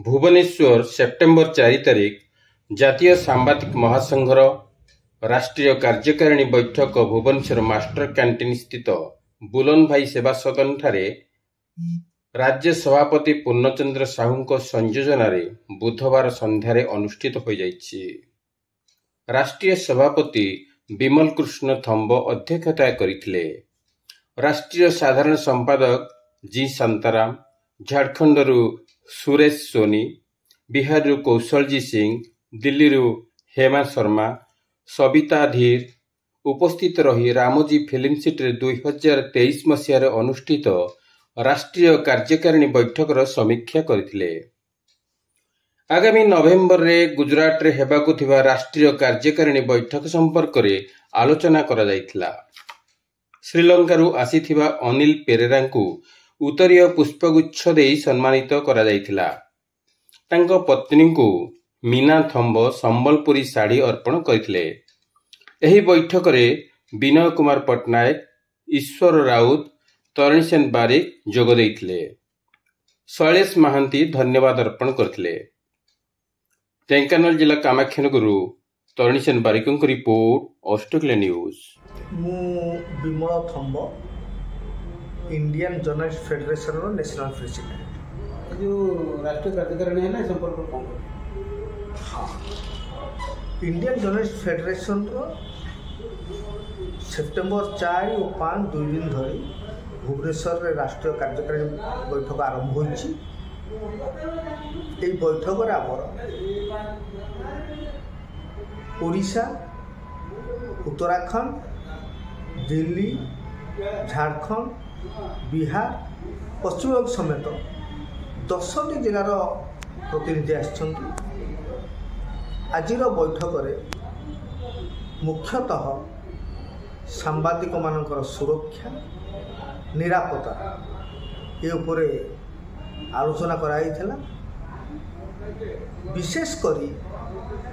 Bhubaneswar September 4 तारिख जातीय सांबादिक महासंघर राष्ट्रीय कार्यकारिणी बैठक भुवनेश्वर मास्टर कैंटीन स्थित बुलन भाई सेवा सदन ठारे राज्य सभापति पूर्णचंद्र साहू संयोजन बुधवार संध्यारे अनुष्ठित हो जाइछि। राष्ट्रीय सभापति विमल कृष्ण थम्ब अध्यक्षता करिथिले। राष्ट्रीय साधारण संपादक जी शांताराम, झारखंड सुरेश सोनी, बिहार कौशलजी सिंह, दिल्ली हेमा शर्मा, सविता धीर उपस्थित रही रामोजी फिल्म सिटी 2023 मसीह अनुष्ठित राष्ट्रीय कार्यकारिणी बैठकर समीक्षा करथिले। आगामी नवेम्बर रे गुजरात रे हेबाकु थिबा राष्ट्रीय कार्यकारिणी बैठक संपर्क रे आलोचना करा जायथिला। श्रीलंकारु आसीथिबा अनिल पेरेरा को उत्तरीय पुष्पगुच्छ देई सम्मानित करा जायथिला। तांको पत्नी को मीना थम्ब संबलपुरी साड़ी अर्पण करथिले। एही बैठक रे विनय कुमार पटनायक, ईश्वर राउत, तरणि सेन बारिक जोग देइथिले। शैलेश महांती धन्यवाद अर्पण करथिले। ढेंकानाल जिला कामाख्यानगरु तरणि सेन बारिकंक रिपोर्ट ऑस्ट्रेलिया न्यूज। मु विमल थम्ब इंडियन जर्नलिस्ट फेडरेशन रो नेशनल प्रेसिडेंट। जो राष्ट्रीय कार्यकारिणी है ना संपर्क कौन? हाँ, इंडियन जर्नलिस्ट फेडरेशन रो सेप्टेम्बर 4 और 5 दुई दिन धरी भुवनेश्वर रे राष्ट्रीय कार्यकारिणी बैठक आरंभ होइछि। एई बैठक रे आमर ओडिशा, उत्तराखंड, दिल्ली, झारखंड, बिहार, पश्चिम बंग समेत 10टी जिलार प्रतिनिधि आछंती। आजिर बैठक रे मुख्यतः सांबादिक मानकर सुरक्षा, निरापत्ता ये उपरे आलोचना कराइथिला। विशेष करी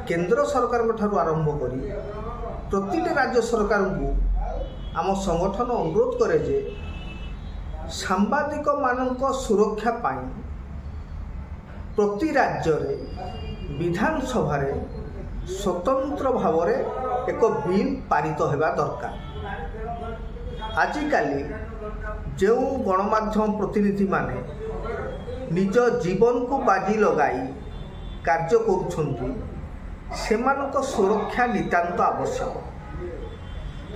केंद्र सरकार ठारू आरंभ करी प्रतिटी राज्य सरकार को आम संगठन अनुरोध करे जे सांबादिक मानक सुरक्षा पाई प्रति राज्य रे विधानसभा रे स्वतंत्र भाव रे एक बिल पारित होगा दरकार। आजिकाली जो गणमाध्यम प्रतिनिधि माने निज जीवन को बाजी लगाई कार्य करुछंती सेमानक सुरक्षा नितांत आवश्यक।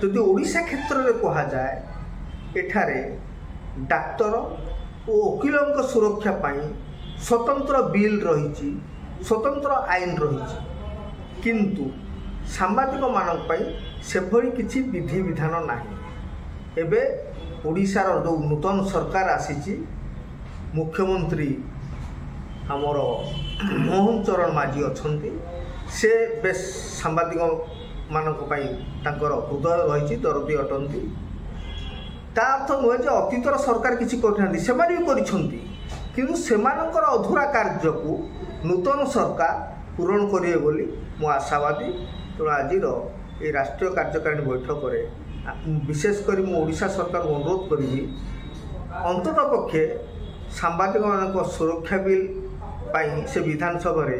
यदि ओडिशा क्षेत्र में कहा जाए एठारे डाक्तर और वकीलों सुरक्षा पाई स्वतंत्र बिल रही, स्वतंत्र आईन रही, किंतु सांबादिक मानक पाई सेभली किछि विधि विधान नाही। एबे ओडिशार जो नूतन सरकार आसीची, मुख्यमंत्री आमर मोहन चरण माझी अछंती, से बेस सांबादिक मानक पाई तांकर हृदय रही, दरदी अटंती। ता अर्थ नुहे जे अतीतर सरकार किछि करथांती, सेमाने भी करिसंती, किंतु सेमानकर अधूरा कार्य को नूतन सरकार पूरण करिए बोली मु आशावादी। तेणु आज ये राष्ट्रीय कार्यकारिणी बैठक में विशेषकर मु ओडिशा सरकार को अनुरोध करी अंतत पक्षे सांबादिक मानक सुरक्षा बिल पाई से विधानसभा रे